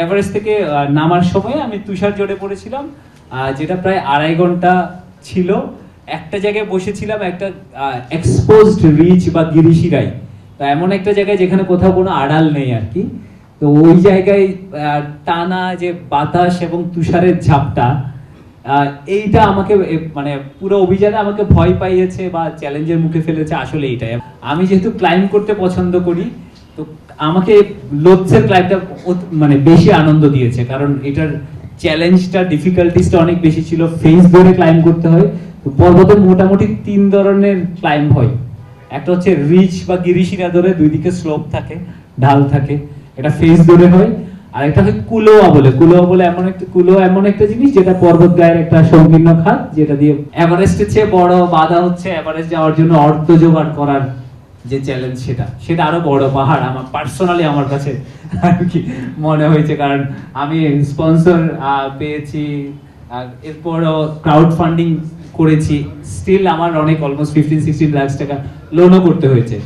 Everest থেকে নামার সময় আমি তুষার জড়ে পড়েছিলাম, যেটা প্রায় 2.5 ঘন্টা ছিল। একটা জায়গায় বসেছিলাম, একটা এক্সপোজড রিচ বা গিরিশিরাই, তো এমন একটা জায়গায় যেখানে কোথাও কোনো আড়াল নেই আর কি। তো ওই জায়গায় টানা যে বাতাস এবং তুষারের ঝাপটা, এইটা আমাকে মানে পুরো অভিযানে আমাকে ভয় পাইয়েছে বা চ্যালেঞ্জের মুখে ফেলেছে আসলে এইটাই। আমি যেহেতু ক্লাইম্ব করতে পছন্দ করি, তো আমাকে লোৎসের ক্লাইম্বটা মানে বেশি আনন্দ দিয়েছে, কারণ এটার চ্যালেঞ্জটা, ডিফিকাল্টিসটা অনেক বেশি ছিল। ফেস ধরে ক্লাইম্ব করতে হয়। তো পর্বতে মোটামুটি 3 ধরনের ক্লাইম্ব হয়। একটা হচ্ছে রিচ বা গিরিশিরা ধরে, 2 দিকে স্লোপ থাকে, ঢাল থাকে, এটা ফেস ধরে হয়। আর একটা হচ্ছে কুলোয়া বলে এমন একটা জিনিস যেটা পর্বত গায়ের একটা সংকীর্ণ খাত, যেটা দিয়ে এভারেস্টের চেয়ে বড় বাধা হচ্ছে এভারেস্ট যাওয়ার জন্য অর্থ জোগাড় করার যে চ্যালেঞ্জ, সেটা আরো বড় পাহাড় আমার পার্সোনালি আমার কাছে আর কি মনে হয়েছে। কারণ আমি স্পন্সর পেয়েছি, এরপরও ক্রাউড ফান্ডিং করেছি, স্টিল আমার অনেক অলমোস্ট 15-16 লাখ টাকা লোনও করতে হয়েছে।